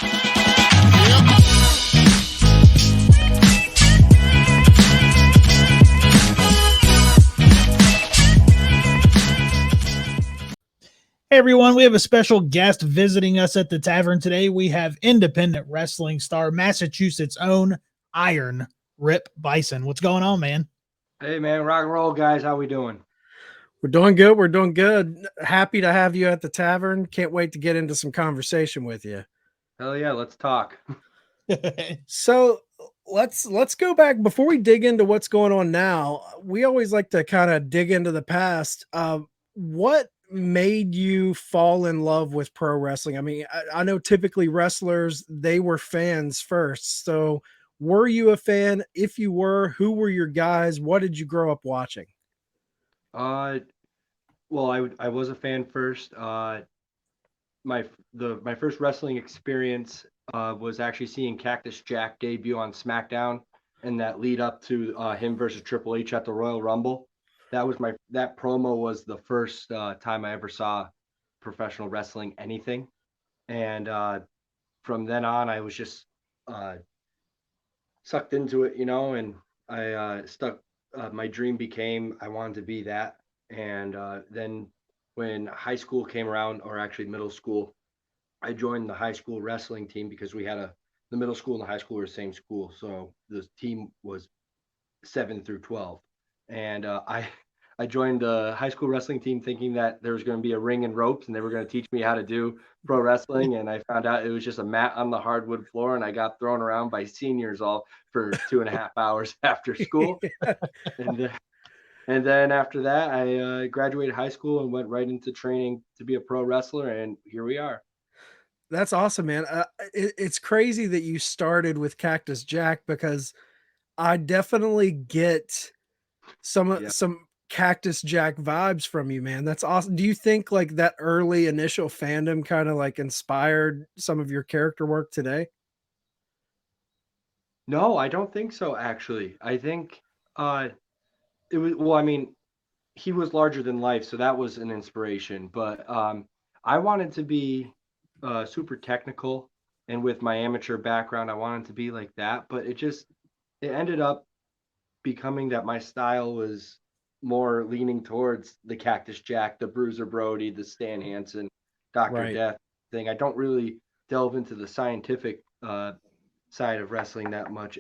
Hey everyone, we have a special guest visiting us at the Tavern today. We have independent wrestling star, Massachusetts' own Iron Rip Byson. What's going on, man? Hey man, rock and roll guys, how we doing? We're doing good. We're doing good. Happy to have you at the Tavern. Can't wait to get into some conversation with you. Hell yeah, let's talk. So let's go back before we dig into what's going on now. We always like to kind of dig into the past. What made you fall in love with pro wrestling? I mean, I know typically wrestlers, they were fans first. So were you a fan? If you were, who were your guys? What did you grow up watching? Well, I was a fan first. My first wrestling experience was actually seeing Cactus Jack debut on SmackDown, and that lead up to him versus Triple H at the Royal Rumble. That promo was the first time I ever saw professional wrestling anything, and from then on I was just sucked into it, and I stuck. My dream became I wanted to be that, and then when high school came around, or actually middle school, I joined the high school wrestling team because we had the middle school and the high school were the same school, so the team was 7 through 12, and I joined the high school wrestling team thinking that there was going to be a ring and ropes and they were going to teach me how to do pro wrestling, and I found out it was just a mat on the hardwood floor, and I got thrown around by seniors all for 2.5 hours after school. And then after that, I graduated high school and went right into training to be a pro wrestler, and here we are. That's awesome, man. It's crazy that you started with Cactus Jack, because I definitely get some Cactus Jack vibes from you, man. That's awesome. Do you think like that early initial fandom kind of like inspired some of your character work today? No, I don't think so, actually. I think it was, well, I mean, he was larger than life, so that was an inspiration. But I wanted to be super technical, and with my amateur background, I wanted to be like that. But it ended up becoming that my style was more leaning towards the Cactus Jack, the Bruiser Brody, the Stan Hansen, Dr. Death thing. I don't really delve into the scientific side of wrestling that much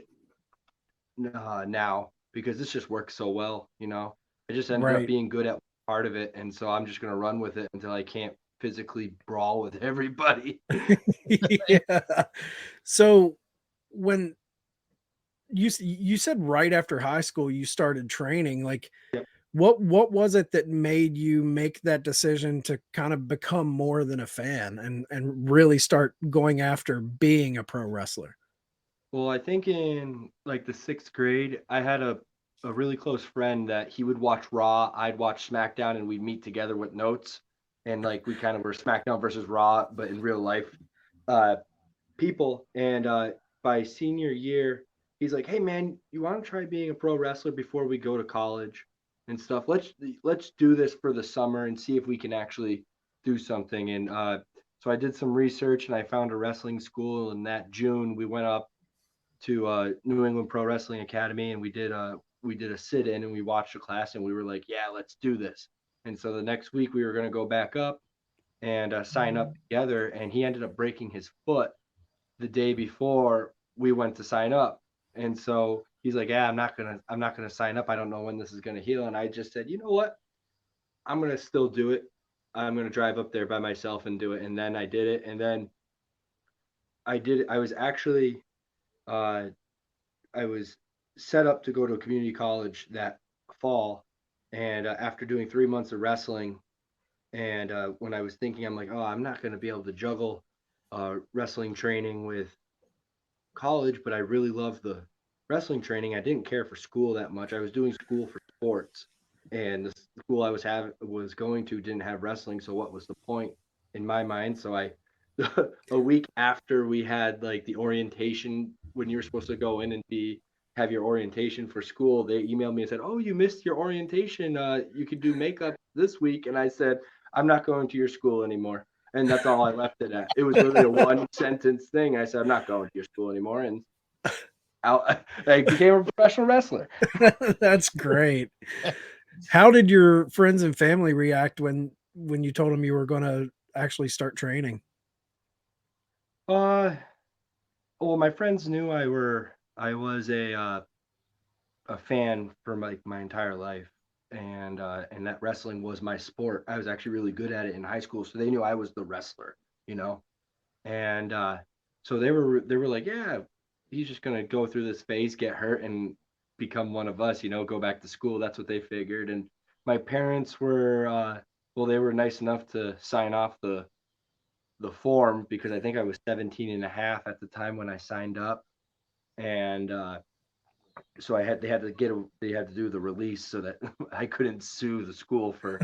now, because this just works so well, I just ended up being good at part of it, and so I'm just going to run with it until I can't physically brawl with everybody. Yeah. So when you said right after high school you started training, like what was it that made you make that decision to kind of become more than a fan and really start going after being a pro wrestler? Well, I think in like the 6th grade, I had a really close friend that he would watch Raw, I'd watch SmackDown, and we'd meet together with notes. And like we kind of were SmackDown versus Raw, but in real life people. And by senior year, he's like, "Hey man, you want to try being a pro wrestler before we go to college and stuff? Let's do this for the summer and see if we can actually do something." And so I did some research and I found a wrestling school. And that June, we went up to New England Pro Wrestling Academy, and we did a sit-in, and we watched a class, and we were like, yeah, let's do this. And so the next week we were going to go back up and sign up together, and he ended up breaking his foot the day before we went to sign up. And so he's like, yeah, I'm not gonna sign up. I don't know when this is gonna heal. And I just said, you know what? I'm gonna still do it. I'm gonna drive up there by myself and do it. And then I did it. And then I was actually I was set up to go to a community college that fall, and after doing 3 months of wrestling, and when I was thinking, I'm like, oh, I'm not going to be able to juggle wrestling training with college, but I really love the wrestling training. I didn't care for school that much. I was doing school for sports, and the school I was going to didn't have wrestling, so what was the point in my mind? So a week after we had like the orientation, when you were supposed to go in and have your orientation for school, they emailed me and said, "Oh, you missed your orientation. You could do makeup this week." And I said, "I'm not going to your school anymore. And that's all I left it at. It was literally a one sentence thing. I said, I'm not going to your school anymore. And I became a professional wrestler. That's great. How did your friends and family react when you told them you were going to actually start training? Well, my friends knew I was a fan for my entire life, and that wrestling was my sport. I was actually really good at it in high school, so they knew I was the wrestler, you know. And so they were like, yeah, he's just gonna go through this phase, get hurt, and become one of us, go back to school. That's what they figured. And my parents were well, they were nice enough to sign off the form because I think I was 17 and a half at the time when I signed up. And so they had to do the release so that I couldn't sue the school for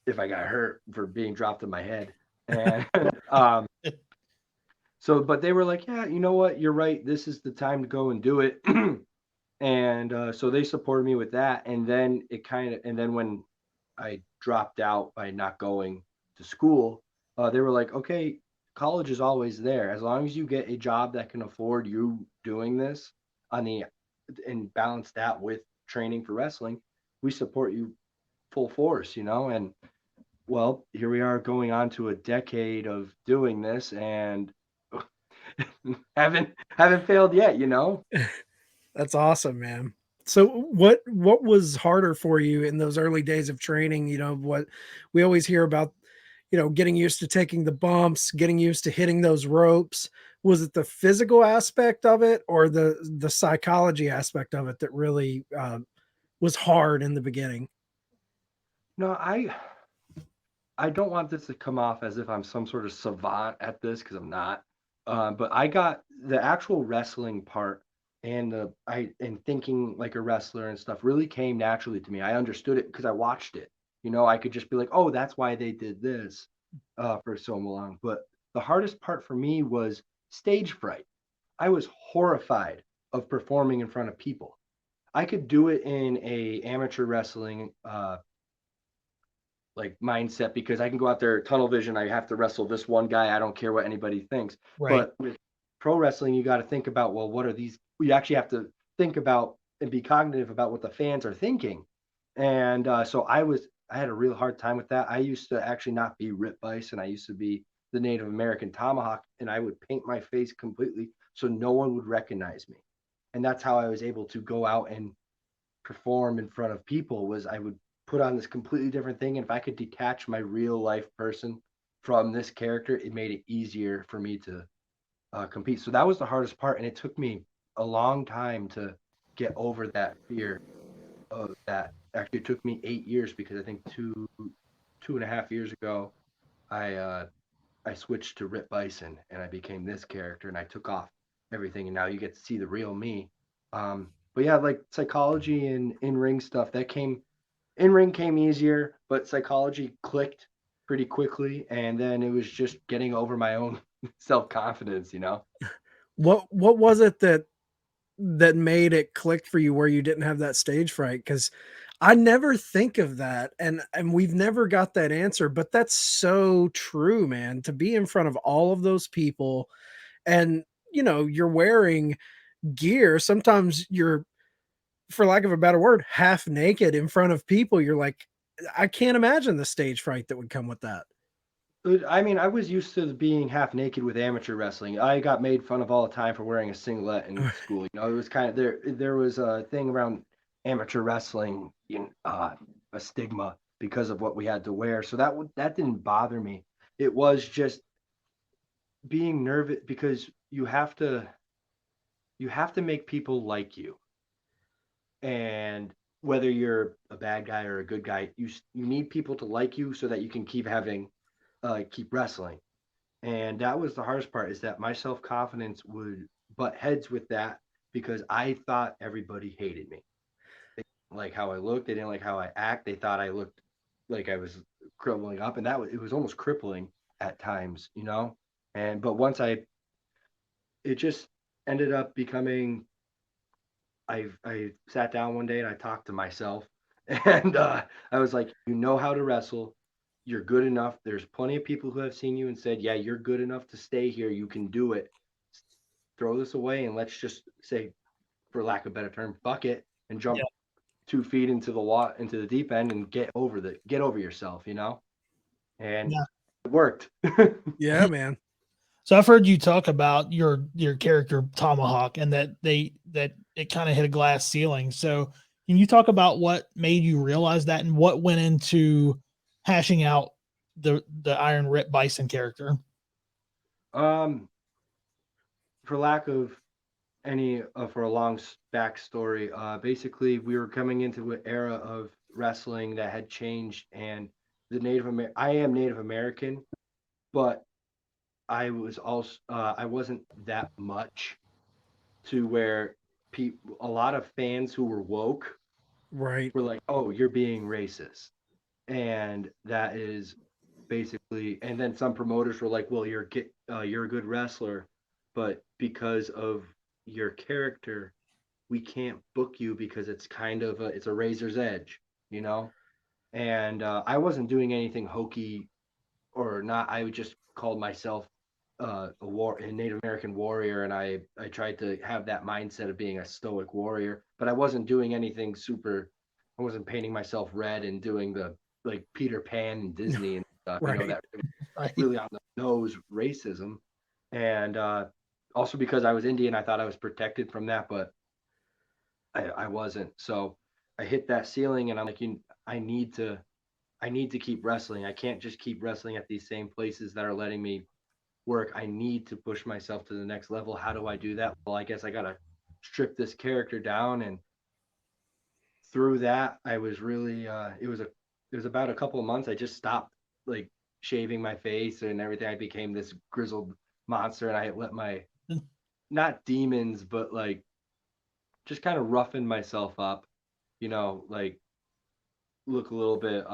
if I got hurt for being dropped on my head. And so, but they were like, yeah, you know what? You're right. This is the time to go and do it. And so they supported me with that. And then and then when I dropped out by not going to school, they were like, okay, college is always there. As long as you get a job that can afford you doing this and balance that with training for wrestling, we support you full force, And well, here we are going on to a decade of doing this and haven't failed yet, That's awesome, man. So what was harder for you in those early days of training? What we always hear about, getting used to taking the bumps, getting used to hitting those ropes. Was it the physical aspect of it or the psychology aspect of it that really was hard in the beginning? No, I don't want this to come off as if I'm some sort of savant at this because I'm not. But I got the actual wrestling part and thinking like a wrestler and stuff really came naturally to me. I understood it because I watched it. I could just be like, oh, that's why they did this for so long. But the hardest part for me was stage fright. I was horrified of performing in front of people. I could do it in a amateur wrestling like mindset because I can go out there tunnel vision. I have to wrestle this one guy. I don't care what anybody thinks. Right. But with pro wrestling, you got to think about, well, what are these? You actually have to think about and be cognitive about what the fans are thinking. And so I had a real hard time with that. I used to actually not be Rip Byson. I used to be the Native American Tomahawk, and I would paint my face completely so no one would recognize me. And that's how I was able to go out and perform in front of people was I would put on this completely different thing. And if I could detach my real life person from this character, it made it easier for me to compete. So that was the hardest part. And it took me a long time to get over that fear of that. Actually, it took me 8 years because I think 2.5 years ago, I switched to Rip Bison and I became this character and I took off everything. And now you get to see the real me. But yeah, like psychology and in-ring stuff in-ring came easier, but psychology clicked pretty quickly. And then it was just getting over my own self-confidence, What was it that made it click for you where you didn't have that stage fright? Because I never think of that, and we've never got that answer, but that's so true, man. To be in front of all of those people and you're wearing gear, sometimes you're, for lack of a better word, half naked in front of people. You're like, I can't imagine the stage fright that would come with that. I mean, I was used to being half naked with amateur wrestling. I got made fun of all the time for wearing a singlet in school. It was kind of there was a thing around amateur wrestling, a stigma because of what we had to wear. So that didn't bother me. It was just being nervous because you have to make people like you. And whether you're a bad guy or a good guy, you need people to like you so that you can keep wrestling. And that was the hardest part is that my self-confidence would butt heads with that because I thought everybody hated me. They didn't like how I looked. They didn't like how I act. They thought I looked like I was crippling up. And it was almost crippling at times, but it just ended up becoming, I sat down one day and I talked to myself and I was like, you know how to wrestle. you're good enough. There's plenty of people who have seen you and said, yeah, you're good enough to stay here. You can do it. Throw this away and let's just say, for lack of a better term, fuck it and jump 2 feet into the deep end and get over yourself, you know? And it worked. Yeah, man. So I've heard you talk about your character Tomahawk and that it kind of hit a glass ceiling. So can you talk about what made you realize that and what went into hashing out the Iron Rip Byson character? For lack of any for a long backstory, basically we were coming into an era of wrestling that had changed, and I am Native American, but I was also I wasn't that much to where a lot of fans who were woke Right. were like, "Oh, you're being racist," and that is basically. And then some promoters were like, "Well, you're a good wrestler, but because of your character, we can't book you because it's kind of it's a razor's edge, you know." And I wasn't doing anything hokey or not. I just called myself a Native American warrior, and I tried to have that mindset of being a stoic warrior, but I wasn't doing anything super. I wasn't painting myself red and doing the like Peter Pan and Disney and stuff, Right. you know, that really on the nose racism. And also because I was Indian, I thought I was protected from that, but I wasn't. So I hit that ceiling, and I'm like, I need to keep wrestling. I can't just keep wrestling at these same places that are letting me work. I need to push myself to the next level. How do I do that? Well, I guess I gotta strip this character down, and through that, I was really it was about a couple of months. I just stopped like shaving my face and everything. I became this grizzled monster, and I let my not demons, but like just kind of roughen myself up, you know, like look a little bit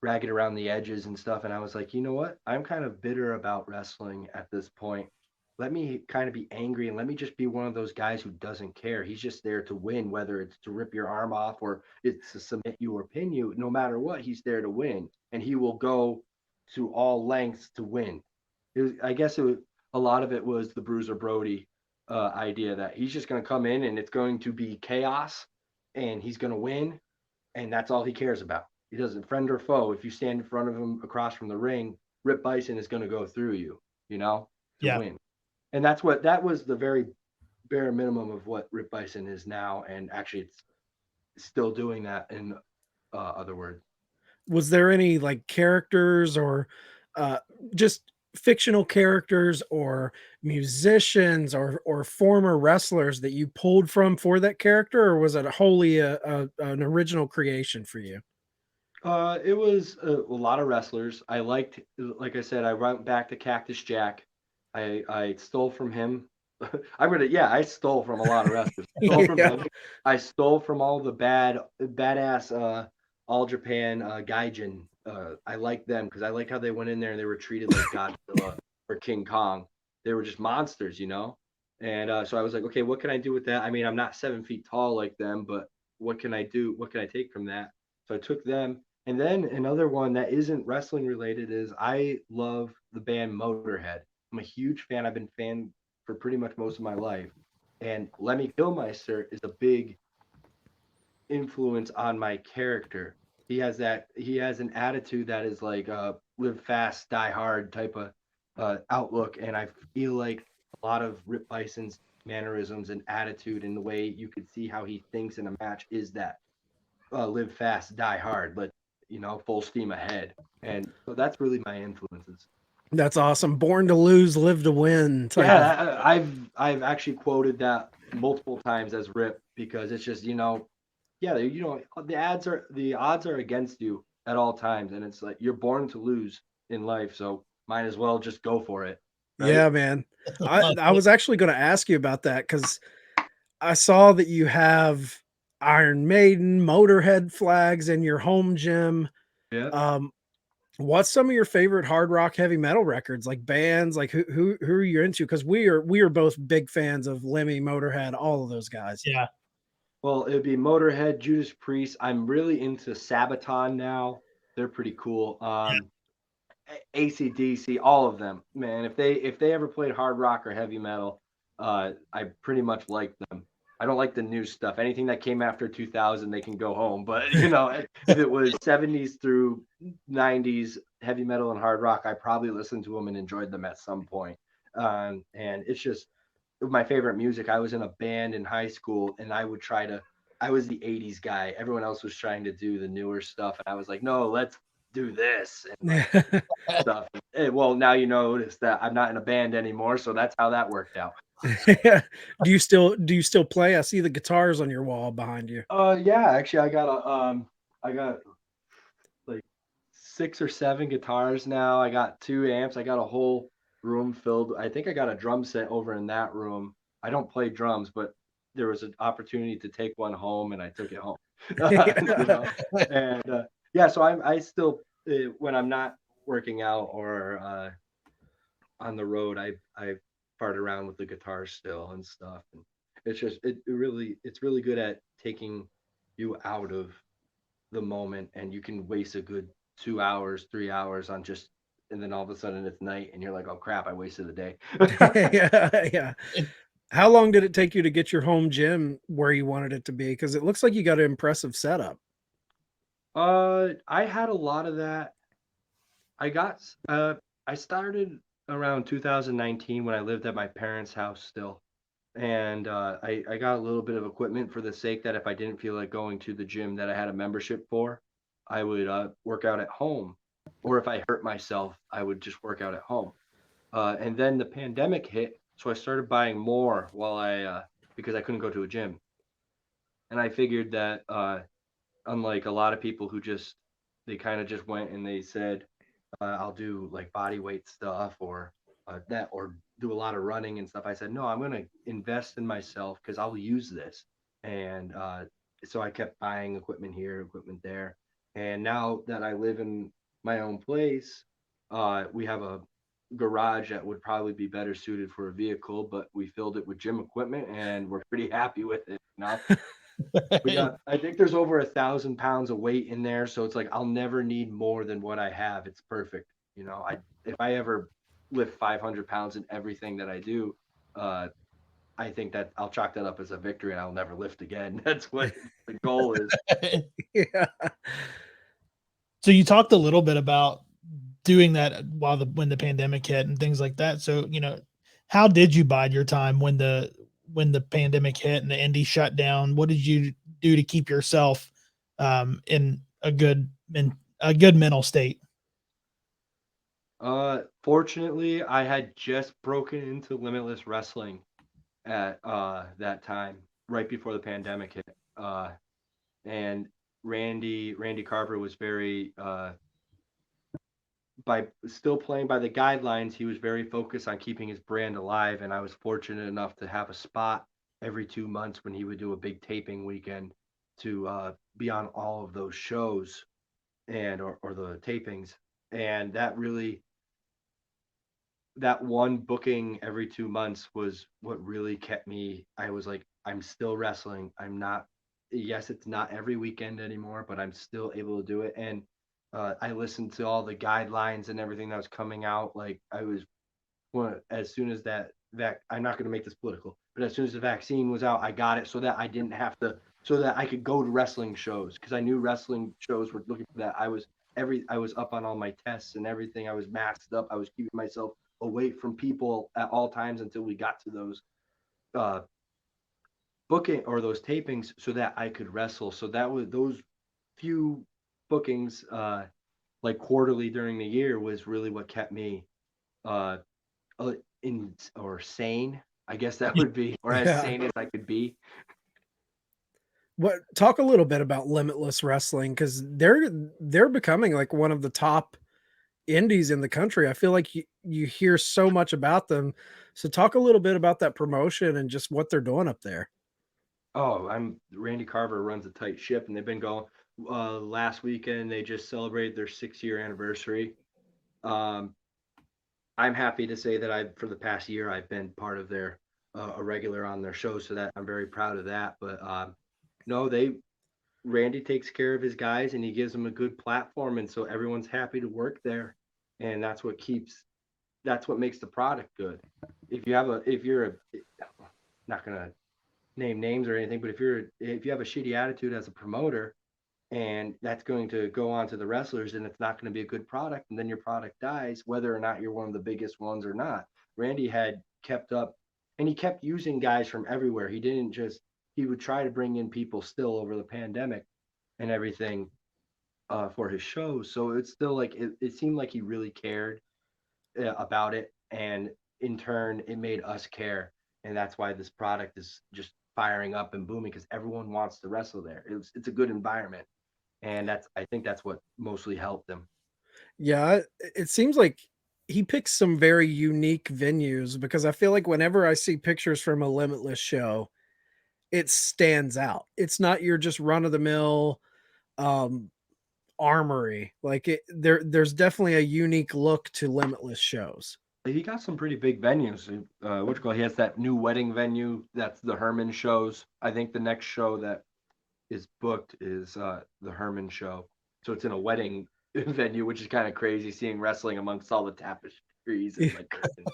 ragged around the edges and stuff. And I was like, you know what? I'm kind of bitter about wrestling at this point. Let me kind of be angry and let me just be one of those guys who doesn't care. He's just there to win, whether it's to rip your arm off or it's to submit you or pin you. No matter what, he's there to win, and he will go to all lengths to win. I guess a lot of it was the Bruiser Brody idea that he's just going to come in and it's going to be chaos and he's going to win, and that's all he cares about. He doesn't, friend or foe. If you stand in front of him across from the ring, Rip Byson is going to go through you, you know, to win. And that was the very bare minimum of what Rip Byson is now. And actually it's still doing that in other words. Was there any like characters or just fictional characters or musicians or former wrestlers that you pulled from for that character, or was it wholly an original creation for you? It was a lot of wrestlers. I liked, like I said, I went back to Cactus Jack. I stole from him. I stole from a lot of wrestlers. I stole from him. I stole from all the badass All Japan Gaijin. I liked them because I liked how they went in there and they were treated like Godzilla or King Kong. They were just monsters, you know. And so I was like, okay, what can I do with that? I mean, I'm not 7 feet tall like them, but what can I do? What can I take from that? So I took them. And then another one that isn't wrestling related is I love the band Motorhead. I'm a huge fan. I've been a fan for pretty much most of my life. And Lemmy Kilmister is a big influence on my character. He has an attitude that is like live fast, die hard type of outlook. And I feel like a lot of Rip Bison's mannerisms and attitude and the way you could see how he thinks in a match is that live fast, die hard, but full steam ahead. And so that's really my influences. That's awesome. Born to lose, live to win. Yeah, I've actually quoted that multiple times as Rip because it's just the odds are against you at all times, and it's like you're born to lose in life, so might as well just go for it. Right? Yeah, man. I was actually going to ask you about that because I saw that you have Iron Maiden, Motorhead flags in your home gym. Yeah. What's some of your favorite hard rock heavy metal records, like bands, like who are you into? Because we are both big fans of Lemmy, Motorhead, all of those guys. Yeah. Well, it'd be Motorhead, Judas Priest. I'm really into Sabaton now. they're pretty cool. AC/DC, all of them, man. If they ever played hard rock or heavy metal, I pretty much like them. I don't like the new stuff. Anything that came after 2000, they can go home. But if it was 70s through 90s heavy metal and hard rock, I probably listened to them and enjoyed them at some point. And it's just my favorite music. I was in a band in high school, and I was the 80s guy. Everyone else was trying to do the newer stuff, and I was like, no, let's do this. And like, stuff. Well, now you notice that I'm not in a band anymore, so that's how that worked out. Do you still play? I see the guitars on your wall behind you. Yeah, actually, I got like 6 or 7 guitars now. I got 2 amps. I got a whole room filled. I think I got a drum set over in that room. I don't play drums, but there was an opportunity to take one home, and I took it home. And yeah, so I still when I'm not working out or on the road, I fart around with the guitar still and stuff. And it's just it's really good at taking you out of the moment, and you can waste a good 2 hours, 3 hours on just, and then all of a sudden it's night and you're like, oh crap, I wasted the day. Yeah. How long did it take you to get your home gym where you wanted it to be? Because it looks like you got an impressive setup. I had a lot of that. I got I started around 2019 when I lived at my parents' house still. And I got a little bit of equipment for the sake that if I didn't feel like going to the gym that I had a membership for, I would work out at home. Or if I hurt myself, I would just work out at home. And then the pandemic hit, so I started buying more because I couldn't go to a gym. And I figured that unlike a lot of people who they kind of just went and they said, I'll do like body weight stuff or do a lot of running and stuff. I said, no, I'm going to invest in myself because I'll use this. And so I kept buying equipment here, equipment there. And now that I live in my own place, we have a garage that would probably be better suited for a vehicle, but we filled it with gym equipment and we're pretty happy with it now. I think there's over 1,000 pounds of weight in there, so it's like I'll never need more than what I have. It's perfect. If I ever lift 500 pounds in everything that I do, I think that I'll chalk that up as a victory, and I'll never lift again. That's what the goal is. Yeah. So you talked a little bit about doing that when the pandemic hit and things like that. So, how did you bide your time when the pandemic hit and the indie shut down? What did you do to keep yourself in a good mental state? Fortunately, I had just broken into Limitless Wrestling at that time, right before the pandemic hit. And Randy Carver was very by still playing by the guidelines, he was very focused on keeping his brand alive. And I was fortunate enough to have a spot every 2 months when he would do a big taping weekend to be on all of those shows or the tapings. And that one booking every 2 months was what really kept me. I was like, I'm still wrestling. Yes, it's not every weekend anymore, but I'm still able to do it. And I listened to all the guidelines and everything that was coming out. Like as soon as I'm not going to make this political, but as soon as the vaccine was out, I got it so that I didn't have to, so that I could go to wrestling shows, because I knew wrestling shows were looking for that. I was up on all my tests and everything. I was masked up. I was keeping myself away from people at all times until we got to those booking or those tapings so that I could wrestle. So that was those few bookings like quarterly during the year was really what kept me in or sane, I guess that would be, or as sane as I could be. Talk a little bit about Limitless Wrestling, because they're becoming like one of the top indies in the country. I feel like you hear so much about them. So talk a little bit about that promotion and just what they're doing up there. Oh, Randy Carver runs a tight ship, and they've been going. Last weekend they just celebrated their 6-year anniversary. I'm happy to say that for the past year I've been part of a regular on their show, so that I'm very proud of that. But no, Randy takes care of his guys and he gives them a good platform, and so everyone's happy to work there, and that's what makes the product good. If you're a not gonna name names or anything, but if you have a shitty attitude as a promoter, and that's going to go on to the wrestlers, and it's not going to be a good product, and then your product dies, whether or not you're one of the biggest ones or not. Randy had kept up, and he kept using guys from everywhere. He didn't just he would try to bring in people still over the pandemic and everything for his shows. So it's still like it seemed like he really cared about it, and in turn, it made us care, and that's why this product is just firing up and booming because everyone wants to wrestle there. It's a good environment, and I think that's what mostly helped them. Yeah, it seems like he picks some very unique venues because I feel like whenever I see pictures from a Limitless show, it stands out. It's not your just run of the mill um armory. Like there's definitely a unique look to Limitless shows. He got some pretty big venues. What you call? He has that new wedding venue. That's the Herman shows. I think the next show that is booked is the Herman show. So it's in a wedding venue, which is kind of crazy seeing wrestling amongst all the tapestries and like curtains,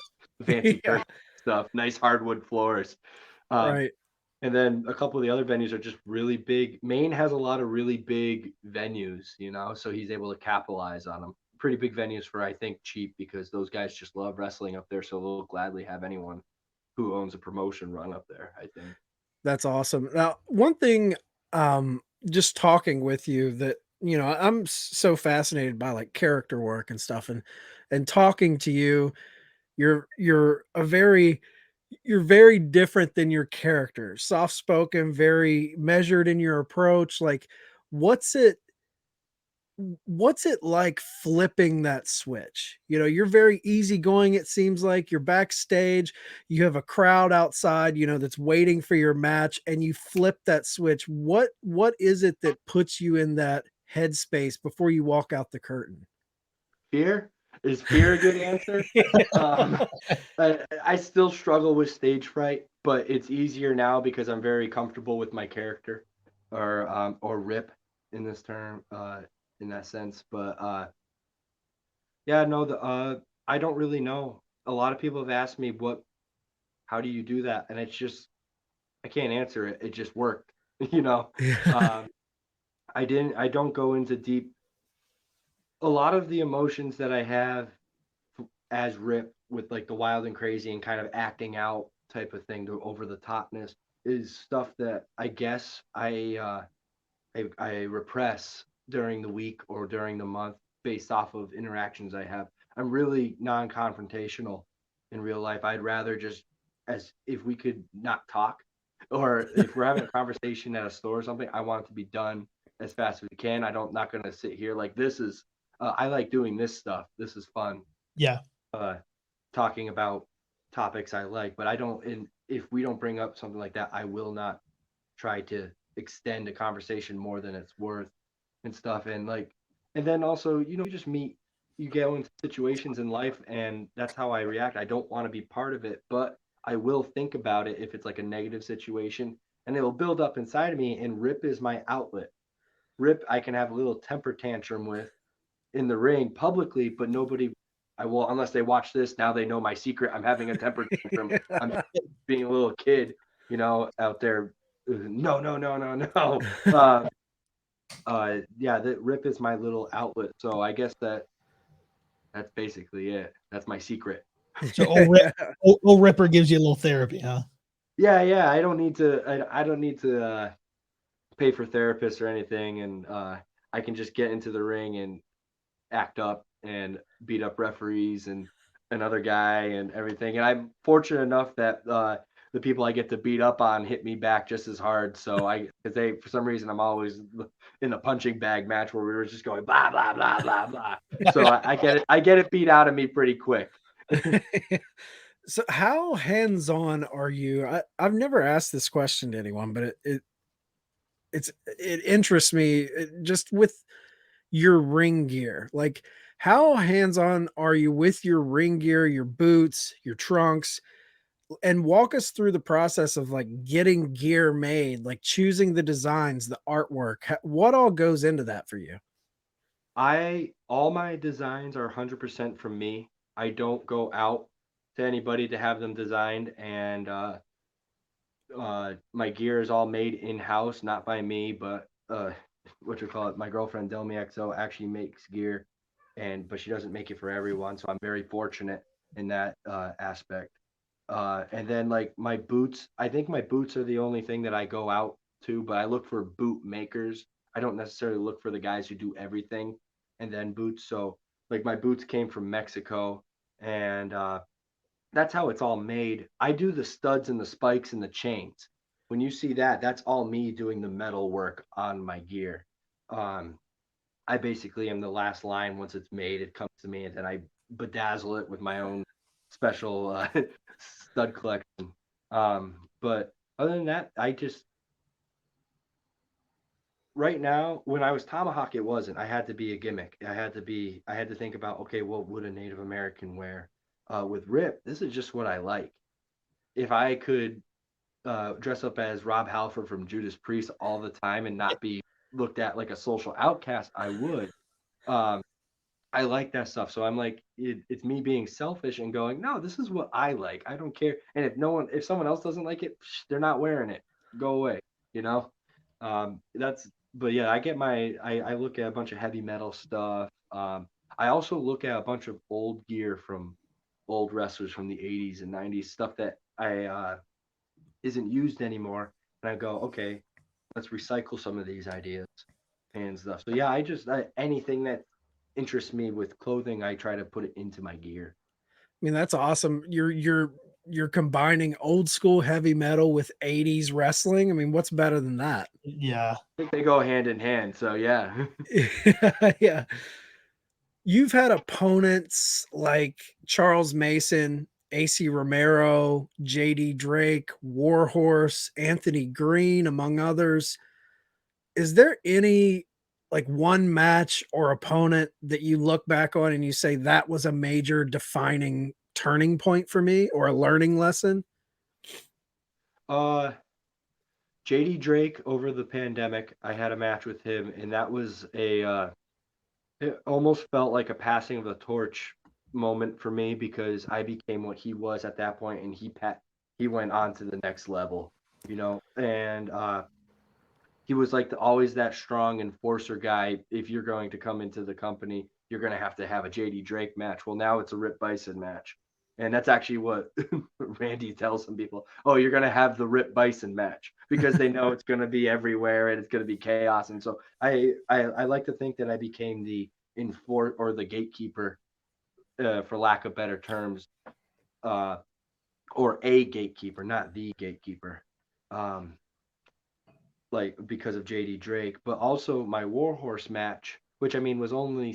fancy Yeah, curtain stuff, nice hardwood floors. Um, right. and then a couple of the other venues are just really big. Maine has a lot of really big venues, so he's able to capitalize on them. Pretty big venues for, I think, cheap because those guys just love wrestling up there. So they'll gladly have anyone who owns a promotion run up there, I think. That's awesome. Now, one thing, just talking with you that, I'm so fascinated by like character work and stuff and talking to you, you're you're very different than your character. Soft spoken, very measured in your approach. Like, what's it what's it like flipping that switch? You're very easygoing, it seems like. You're backstage, you have a crowd outside, that's waiting for your match, and you flip that switch. What is it that puts you in that headspace before you walk out the curtain? Fear? Is fear a good answer? Um, I still struggle with stage fright, but it's easier now because I'm very comfortable with my character, or Rip in this term, in that sense. But yeah, no, I don't really know. A lot of people have asked me how do you do that, and it's just I can't answer it. It just worked, you know. Um, I don't go into deep. A lot of the emotions that I have as Rip with like the wild and crazy and kind of acting out type of thing, the over the topness, is stuff that I guess I repress during the week or during the month based off of interactions I have. I'm really non-confrontational in real life. I'd rather just as if we could not talk, or if we're having a conversation at a store or something, I want it to be done as fast as we can. Not gonna sit here like this is. I like doing this stuff. This is fun. Yeah. Uh, Talking about topics I like, but I don't. And if we don't bring up something like that, I will not try to extend a conversation more than it's worth and stuff. And then also, you just you go into situations in life, and that's how I react. I don't want to be part of it, but I will think about it if it's like a negative situation, and it will build up inside of me. And Rip is my outlet. Rip, I can have a little temper tantrum with in the ring publicly, but nobody. I will unless they watch this. Now they know my secret. I'm having a temper tantrum. I'm being a little kid, out there. No, no, no, no, no. Yeah, the Rip is my little outlet. So I guess that's basically it. That's my secret. So old Ripper gives you a little therapy, huh? Yeah, yeah. I don't need to. I don't need to pay for therapists or anything, and I can just get into the ring and act up and beat up referees and another guy and everything. And I'm fortunate enough that the people I get to beat up on hit me back just as hard. So because for some reason, I'm always in a punching bag match where we were just going blah blah blah blah blah. So I get it beat out of me pretty quick. So how hands-on are you? I've never asked this question to anyone, but it interests me just with your ring gear. Like, how hands-on are you with your ring gear, your boots, your trunks? And walk us through the process of like getting gear made, like choosing the designs, the artwork. What all goes into that for you? All my designs are 100% from me. I don't go out to anybody to have them designed, and my gear is all made in house, not by me, but what you call it, my girlfriend Delmi XO actually makes gear, but she doesn't make it for everyone, so I'm very fortunate in that aspect. And then like my boots, I think my boots are the only thing that I go out to, but I look for boot makers. I don't necessarily look for the guys who do everything and then boots. So like my boots came from Mexico, and that's how it's all made. I do the studs and the spikes and the chains. When you see that, that's all me doing the metal work on my gear. Um, I basically am the last line. Once it's made, it comes to me, and then I bedazzle it with my own special stud collection. But other than that, I just right now, when I was Tomahawk, it wasn't. I had to be a gimmick. I had to think about, okay, what would a Native American wear? With Rip, this is just what I like. If I could dress up as Rob Halford from Judas Priest all the time and not be looked at like a social outcast, I would. Um, I like that stuff. So I'm like, it's me being selfish and going, no, this is what I like. I don't care. And if someone else doesn't like it, they're not wearing it. Go away. You know. But yeah, I look at a bunch of heavy metal stuff. I also look at a bunch of old gear from old wrestlers from the 80s and 90s, stuff that I isn't used anymore. And I go, okay, let's recycle some of these ideas and stuff. So yeah, anything that interests me with clothing, I try to put it into my gear. I mean, that's awesome. You're combining old school heavy metal with 80s wrestling. I mean, what's better than that? Yeah. I think they go hand in hand. So yeah. Yeah. You've had opponents like Charles Mason, AC Romero, JD Drake, Warhorse, Anthony Green, among others. Is there any like one match or opponent that you look back on and you say that was a major defining turning point for me or a learning lesson? uh JD Drake over the pandemic, I had a match with him, and that was it almost felt like a passing of the torch moment for me because I became what he was at that point, and he went on to the next level, and he was like always that strong enforcer guy. If you're going to come into the company, you're going to have a JD Drake match. Well, now it's a Rip Bison match. And that's actually what Randy tells some people. Oh, you're going to have the Rip Bison match because they know it's going to be everywhere and it's going to be chaos. And so I like to think that I became the the gatekeeper, for lack of better terms, uh, or a gatekeeper, not the gatekeeper. Um, like because of JD Drake, but also my Warhorse match, which I mean was only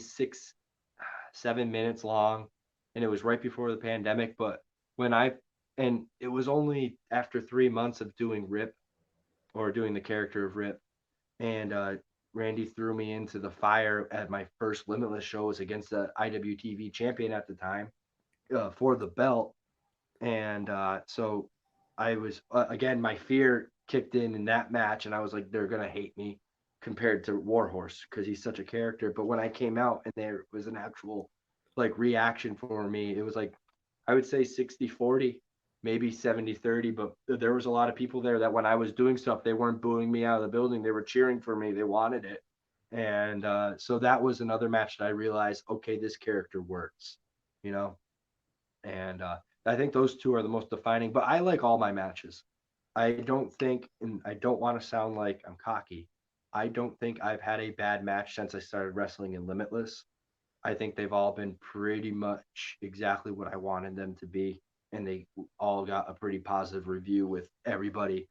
7 minutes long, and it was right before the pandemic. But and it was only after 3 months of doing Rip or doing the character of Rip, and Randy threw me into the fire at my first Limitless shows against the IWTV champion at the time, for the belt, and so I was again, my fear kicked in that match, and I was like, they're gonna hate me compared to Warhorse because he's such a character. But when I came out and there was an actual like reaction for me, it was like I would say 60-40, maybe 70-30. But there was a lot of people there that when I was doing stuff, they weren't booing me out of the building. They were cheering for me. They wanted it. And so that was another match that I realized, okay, this character works, you know? And I think those two are the most defining. But I like all my matches. I don't think, and I don't want to sound like I'm cocky. I don't think I've had a bad match since I started wrestling in Limitless. I think they've all been pretty much exactly what I wanted them to be, and they all got a pretty positive review with everybody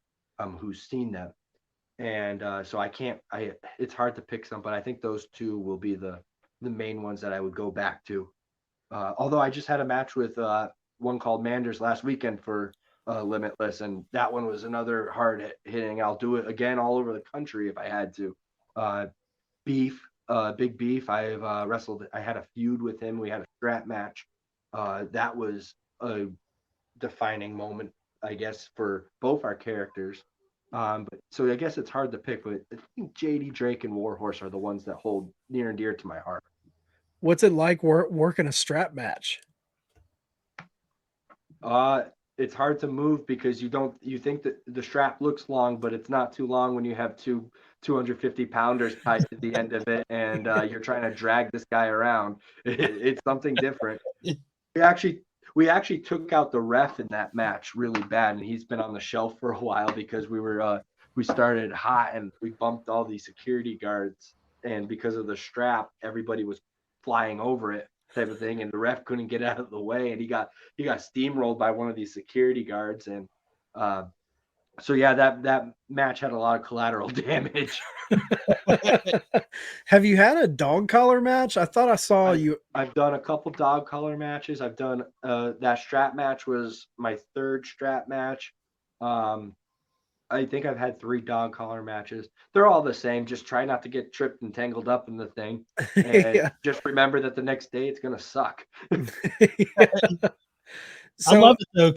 who's seen them. And so I can't. It's hard to pick some, but I think those two will be the main ones that I would go back to. Although I just had a match with one called Manders last weekend for Limitless, and that one was another hard hitting. I'll do it again all over the country if I had to. Uh, Big Beef. I've wrestled. I had a feud with him. We had a strap match. That was a defining moment I guess, for both our characters. But so I guess it's hard to pick, but I think JD Drake and Warhorse are the ones that hold near and dear to my heart. What's it like working a strap match? It's hard to move because you think that the strap looks long, but it's not too long when you have 250 pounders tied to the end of it, and you're trying to drag this guy around. It's something different. We actually we actually took out the ref in that match really bad, and he's been on the shelf for a while because we started hot and we bumped all these security guards, and because of the strap, everybody was flying over it type of thing, and the ref couldn't get out of the way, and he got steamrolled by one of these security guards, and uh, so yeah, that match had a lot of collateral damage. Have you had a dog collar match? I thought I saw you. I've done a couple dog collar matches. I've done that strap match was my third strap match. I think I've had 3 dog collar matches. They're all the same. Just try not to get tripped and tangled up in the thing. And Yeah. just remember that the next day it's gonna suck. Yeah. I love it though.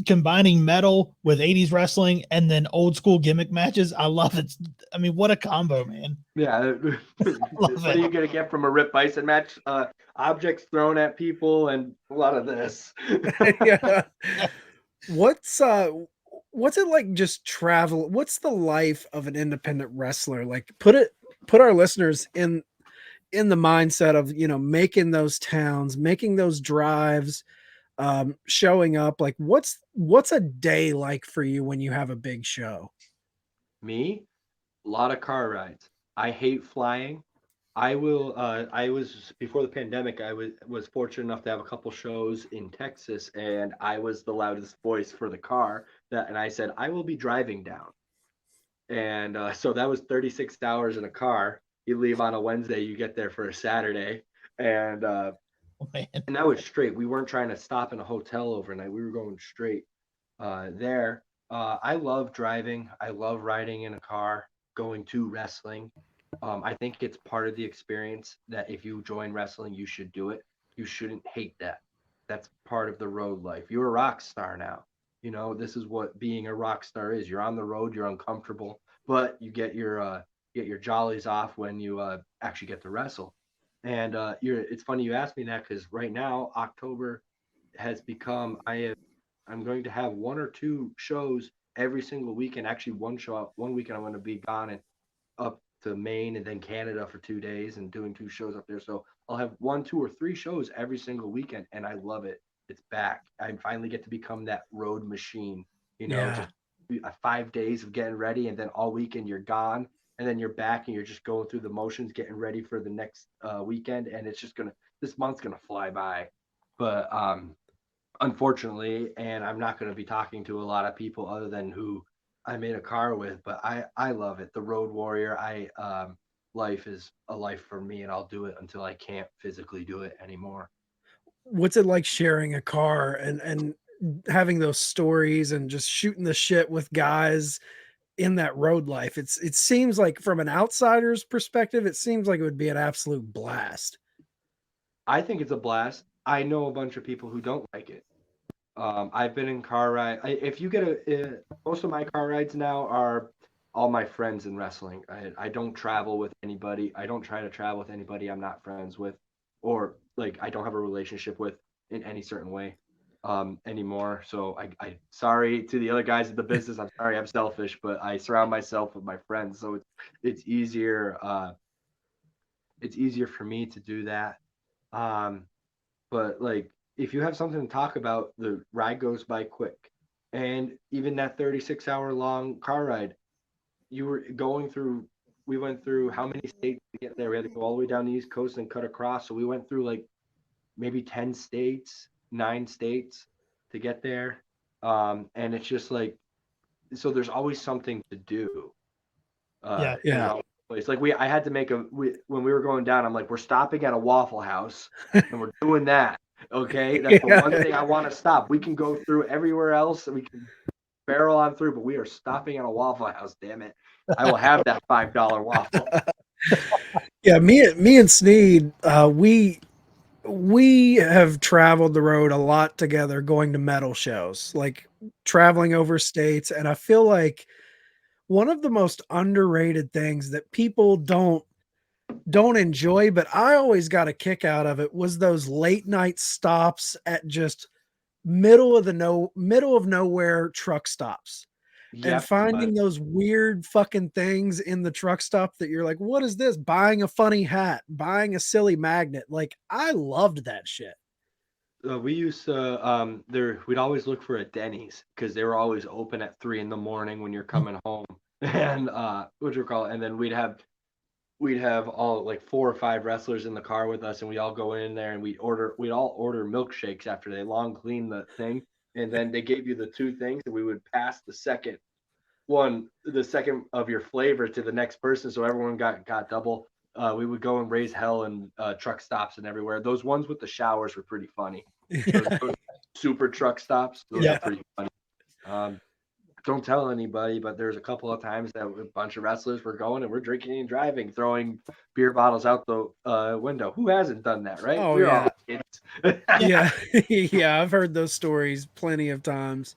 Combining metal with 80s wrestling and then old school gimmick matches. I love it. I mean, what a combo, man. Yeah. What are you gonna get from a Rip Bison match? Objects thrown at people and a lot of this. Yeah. What's it like just travel? What's the life of an independent wrestler? Like put our listeners in the mindset of, making those towns, making those drives, showing up. Like what's a day like for you when you have a big show? Me, a lot of car rides. I hate flying. I was before the pandemic, I was fortunate enough to have a couple shows in Texas, and I was the loudest voice for the car and I said, I will be driving down. And so that was 36 hours in a car. You leave on a Wednesday, you get there for a Saturday. And and that was straight. We weren't trying to stop in a hotel overnight. We were going straight there. I love driving. I love riding in a car, going to wrestling. I think it's part of the experience that if you join wrestling, you should do it. You shouldn't hate that. That's part of the road life. You're a rock star now. This is what being a rock star is. You're on the road, you're uncomfortable, but you get your jollies off when you actually get to wrestle. And it's funny you asked me that because right now October has become I'm going to have 1 or 2 shows every single weekend. Actually, one weekend I'm going to be gone and up to Maine and then Canada for 2 days and doing 2 shows up there. So I'll have 1, 2, or 3 shows every single weekend, and I love it. It's back. I finally get to become that road machine. Yeah. Just 5 days of getting ready, and then all weekend you're gone, and then you're back and you're just going through the motions, getting ready for the next weekend, and it's just this month's gonna fly by. But unfortunately, and I'm not going to be talking to a lot of people other than who I'm in a car with, but I love it. The road warrior, life is a life for me, and I'll do it until I can't physically do it anymore. What's it like sharing a car and having those stories and just shooting the shit with guys in that road life? It seems like from an outsider's perspective, it seems like it would be an absolute blast. I think it's a blast. I know a bunch of people who don't like it. I've been in car ride. If you get most of my car rides now are all my friends in wrestling. I don't travel with anybody. I don't try to travel with anybody I'm not friends with, or like I don't have a relationship with in any certain way anymore. So I sorry to the other guys in the business. I'm sorry, I'm selfish, but I surround myself with my friends, so it's easier. It's easier for me to do that. But like, if you have something to talk about, the ride goes by quick. And even that 36-hour long car ride, we went through how many states to get there? We had to go all the way down the East Coast and cut across. So we went through like maybe 10 states, 9 states to get there. And it's just like, so there's always something to do. Yeah. Place. Like I had to when we were going down, I'm like, we're stopping at a Waffle House and we're doing that. Okay. That's the one thing I want to stop. We can go through everywhere else and we can barrel on through, but we are stopping at a Waffle House. Damn it. I will have that $5 waffle. Yeah. Me and Sneed, we have traveled the road a lot together going to metal shows. Like traveling over states, and I feel like one of the most underrated things that people don't enjoy, but I always got a kick out of it, was those late night stops at just middle of nowhere truck stops. And Yep. finding those weird fucking things in the truck stop that you're like, what is this? Buying a funny hat, buying a silly magnet. Like, I loved that shit. We used to we'd always look for a Denny's because they were always open at 3 in the morning when you're coming home. And what you call it, and then we'd have all like 4 or 5 wrestlers in the car with us, and we all go in there and we'd all order milkshakes after they long cleaned the thing, and then they gave you the two things, and we would pass the second of your flavor to the next person, so everyone got double. We would go and raise hell in truck stops and everywhere. Those ones with the showers were pretty funny. Those super truck stops, those Yeah. are pretty funny. Don't tell anybody, but there's a couple of times that a bunch of wrestlers were going and we're drinking and driving, throwing beer bottles out the window. Who hasn't done that, right? Oh, We're yeah. all kids. Yeah. Yeah. I've heard those stories plenty of times.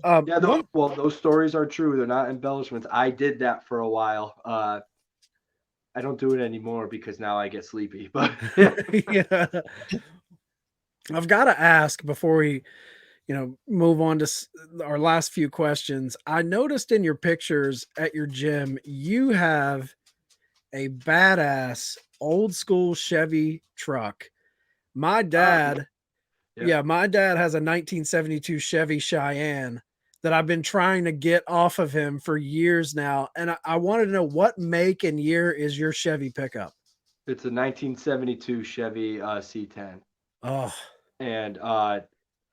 Yeah, those stories are true. They're not embellishments. I did that for a while. I don't do it anymore because now I get sleepy. But Yeah. I've got to ask before we, move on to our last few questions. I noticed in your pictures at your gym, you have a badass old school Chevy truck. My dad, yeah. my dad has a 1972 Chevy Cheyenne that I've been trying to get off of him for years now. And I wanted to know, what make and year is your Chevy pickup? It's a 1972 Chevy C10. Oh, And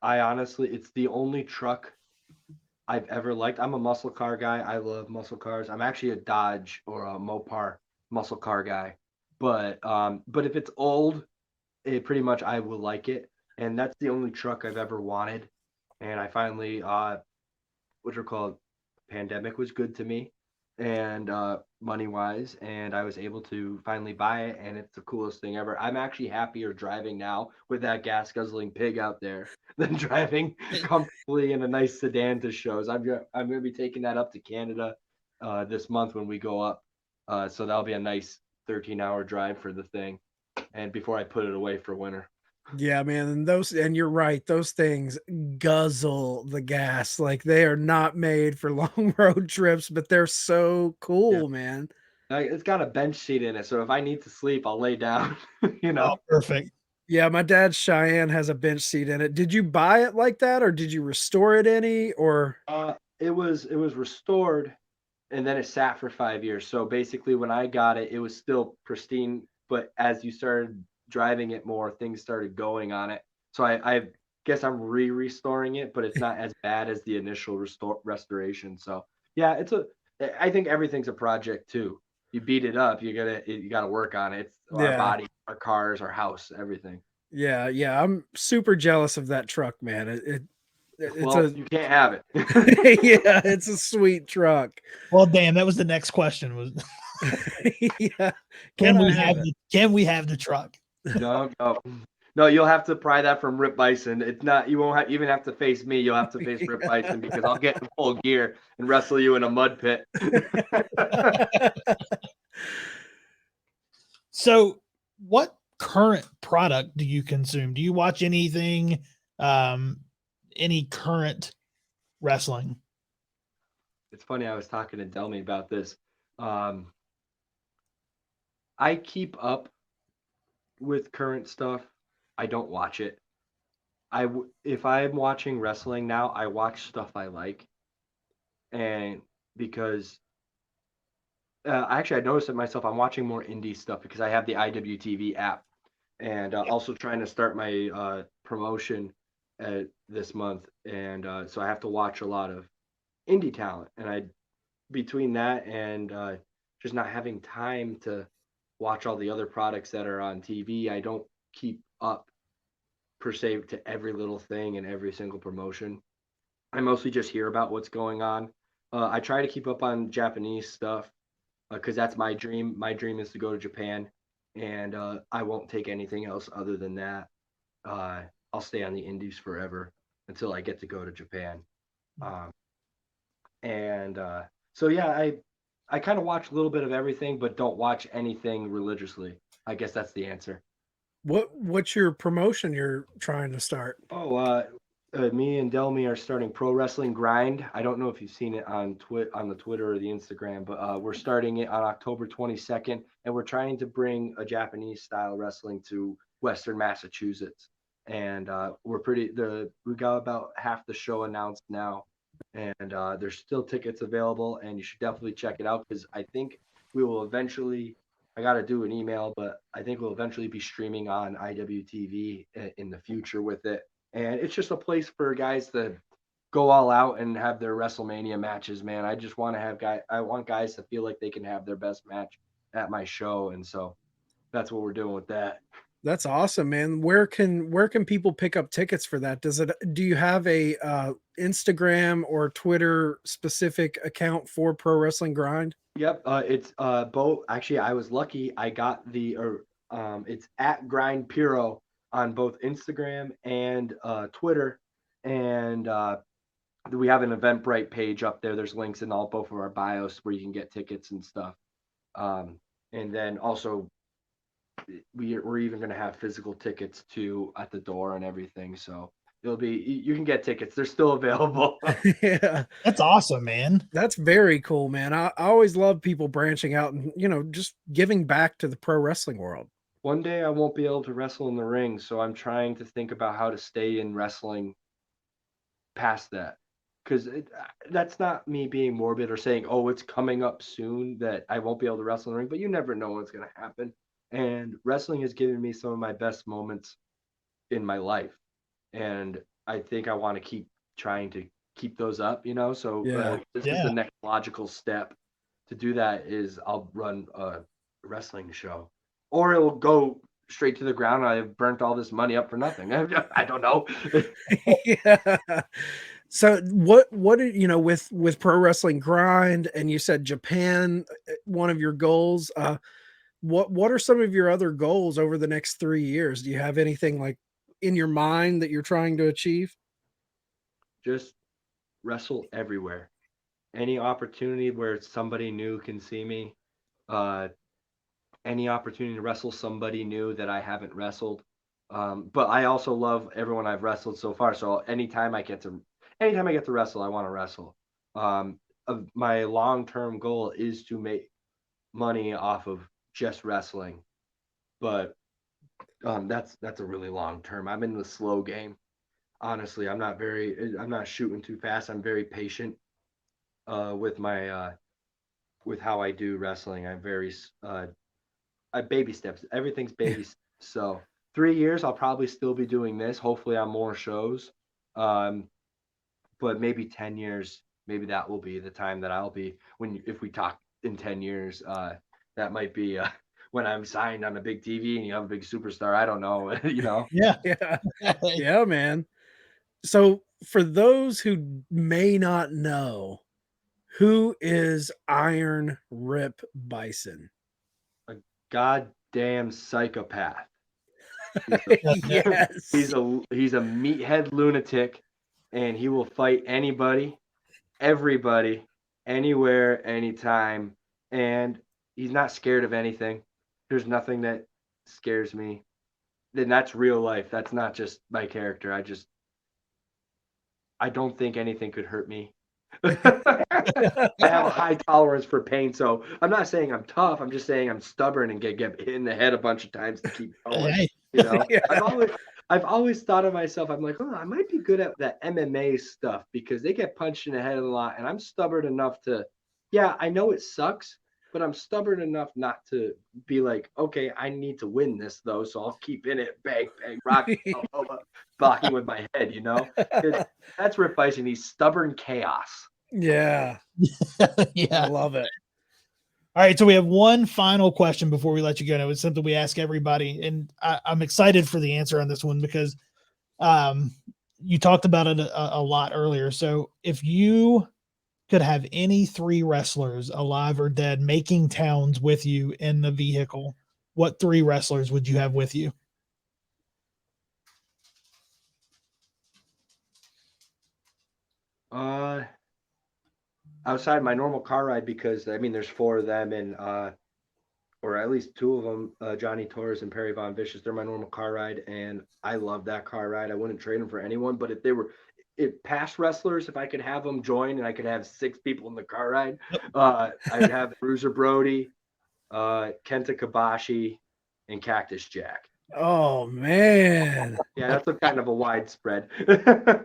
I honestly, it's the only truck I've ever liked. I'm a muscle car guy. I love muscle cars. I'm actually a Dodge or a Mopar muscle car guy. But if it's old, it pretty much I will like it. And that's the only truck I've ever wanted. And I finally what are called pandemic was good to me and money wise, and I was able to finally buy it, and it's the coolest thing ever. I'm actually happier driving now with that gas guzzling pig out there than driving comfortably in a nice sedan to shows. I'm gonna be taking that up to Canada this month when we go up, so that'll be a nice 13-hour drive for the thing, and before I put it away for winter. yeah, man. And you're right. Those things guzzle the gas. Like, they are not made for long road trips, but they're so Yeah, cool, man. it's got a bench seat in it, so if I need to sleep, I'll lay down. you know. Oh, perfect. Yeah, my dad's Cheyenne has a bench seat in it. Did you buy it like that, or did you restore it any? Or It was restored, and then it sat for 5 years. So basically, when I got it, it was still pristine. But as you started driving it more, things started going on it. So I guess I'm restoring it, but it's not as bad as the initial restoration. So yeah, I think everything's a project too. You beat it up, you gotta work on it. It's our yeah, body, our cars, our house, everything. yeah. I'm super jealous of that truck, man. It's Well, a you can't have it. yeah, it's a sweet truck. Well, damn, that was the next question. Was Yeah, can can I we have have it? can we have the truck? No, no. No, you'll have to pry that from Rip Bison. It's not, you won't even have to face me. You'll have to face Rip Bison because I'll get in full gear and wrestle you in a mud pit. So, what current product do you consume? Do you watch anything, any current wrestling? It's funny, I was talking to Delmy about this. Um, I keep up with current stuff. I don't watch it. If I'm watching wrestling now, I watch stuff I like, and because actually I noticed it myself. I'm watching more indie stuff because I have the IWTV app, and also trying to start my promotion this month, and so I have to watch a lot of indie talent, and I between that and just not having time to watch all the other products that are on TV, I don't keep up per se to every little thing and every single promotion. I mostly just hear about what's going on. I try to keep up on Japanese stuff because that's my dream. My dream is to go to Japan, and I won't take anything else other than that. Uh, I'll stay on the indies forever until I get to go to Japan. And so yeah, I kind of watch a little bit of everything, but don't watch anything religiously. I guess that's the answer. What's your promotion you're trying to start? Oh, me and Delmy are starting Pro Wrestling Grind. I don't know if you've seen it on on the Twitter or the Instagram, but we're starting it on October 22nd, and we're trying to bring a Japanese style wrestling to Western Massachusetts. And we got about half the show announced now, and there's still tickets available, and you should definitely check it out because I think we will eventually. I got to do an email, but I think we'll eventually be streaming on IWTV in the future with it, and it's just a place for guys to go all out and have their WrestleMania matches, man. I just want to have I want guys to feel like they can have their best match at my show, and so that's what we're doing with that. That's awesome, man. Where can people pick up tickets for that? Do you have a Instagram or Twitter specific account for Pro Wrestling Grind? Yep, it's both. Actually, I was lucky. I got it's at Grind Puro on both Instagram and Twitter, and we have an Eventbrite page up there. There's links in both of our bios where you can get tickets and stuff. And then also we're even going to have physical tickets too at the door and everything. So you can get tickets. They're still available. Yeah, That's awesome, man. that's very cool, man. I always love people branching out and just giving back to the pro wrestling world. One day I won't be able to wrestle in the ring, so I'm trying to think about how to stay in wrestling past that. Because that's not me being morbid or saying, oh, it's coming up soon that I won't be able to wrestle in the ring, but you never know what's going to happen. And wrestling has given me some of my best moments in my life. And I think I want to keep trying to keep those up, So Yeah. this is the next logical step to do that is I'll run a wrestling show. Or it will go straight to the ground. I've burnt all this money up for nothing. I don't know. Yeah. So what with Pro Wrestling Grind, and you said Japan, one of your goals, what are some of your other goals over the next 3 years? Do you have anything like in your mind that you're trying to achieve? Just wrestle everywhere. Any opportunity where somebody new can see me, any opportunity to wrestle somebody new that I haven't wrestled. But I also love everyone I've wrestled so far. So anytime I get to wrestle, I want to wrestle. My long-term goal is to make money off of just wrestling, but that's a really long term. I'm in the slow game. Honestly, I'm not shooting too fast. I'm very patient with my with how I do wrestling. I'm very I baby steps. Everything's baby steps. So 3 years, I'll probably still be doing this. Hopefully, on more shows. But maybe 10 years, maybe that will be the time that I'll be if we talk in 10 years. That might be when I'm signed on a big TV and you have a big superstar. I don't know. Yeah. Yeah. Yeah, man. So for those who may not know, who is Iron Rip Byson? A goddamn psychopath. Yes. He's a meathead lunatic, and he will fight anybody, everybody, anywhere, anytime, and he's not scared of anything. There's nothing that scares me. Then that's real life. That's not just my character. I don't think anything could hurt me. I have a high tolerance for pain, so I'm not saying I'm tough. I'm just saying I'm stubborn and get hit in the head a bunch of times to keep going. Hey. Yeah. I've always thought of myself. I'm like, oh, I might be good at that MMA stuff because they get punched in the head a lot, and I'm stubborn enough to. Yeah, I know it sucks, but I'm stubborn enough not to be like, okay, I need to win this though, so I'll keep in it, bang, bang, blocking with my head, That's Rip Bison. He's stubborn chaos. Yeah. I Yeah. love it. All right, so we have one final question before we let you go. And it was something we ask everybody, and I'm excited for the answer on this one because you talked about it a lot earlier. So if you could have any 3 wrestlers, alive or dead, making towns with you in the vehicle, what 3 wrestlers would you have with you? Outside my normal car ride, because I mean there's 4 of them, and or at least 2 of them, Johnny Torres and Perry Von Vicious. They're my normal car ride, and I love that car ride. I wouldn't trade them for anyone. But if past wrestlers, if I could have them join and I could have 6 people in the car ride, I'd have Bruiser Brody, Kenta Kobashi, and Cactus Jack. Oh man. Yeah, that's a kind of a widespread.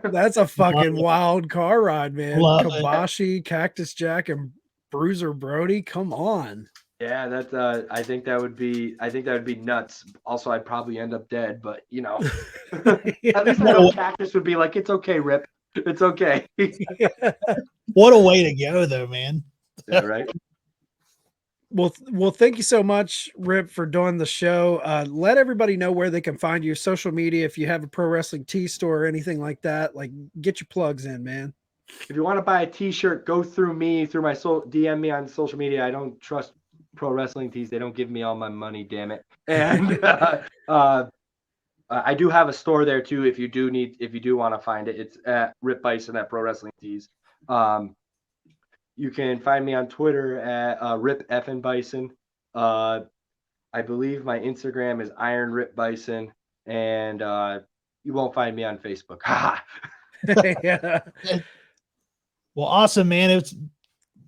That's a fucking wild car ride, man. Love it. Kobashi, Cactus Jack, and Bruiser Brody. Come on. Yeah, that's I think that would be nuts. Also, I'd probably end up dead, but you know, at least I know Cactus would be like, it's okay, Rip. It's okay. What a way to go, though, man. Yeah, right. Well, thank you so much, Rip, for doing the show. Let everybody know where they can find you, social media, if you have a pro wrestling tee store or anything like that. Like, get your plugs in, man. If you want to buy a T-shirt, go through me, through my DM me on social media. I don't trust pro wrestling tees. They don't give me all my money, damn it. And I do have a store there too. If you do want to find it, it's at Rip Byson at Pro Wrestling Tees. You can find me on Twitter at Rip Effin Bison. I believe my Instagram is Iron Rip Bison, and you won't find me on Facebook. Yeah. Well, awesome, man. It's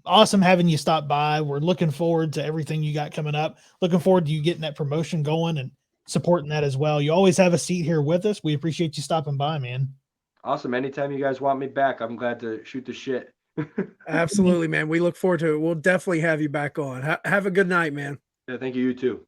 awesome having you stop by. We're looking forward to everything you got coming up. Looking forward to you getting that promotion going and supporting that as well. You always have a seat here with us. We appreciate you stopping by, man. Awesome. Anytime you guys want me back, I'm glad to shoot the shit. Absolutely, man. We look forward to it. We'll definitely have you back on. Have a good night, man. Yeah, thank you. You too.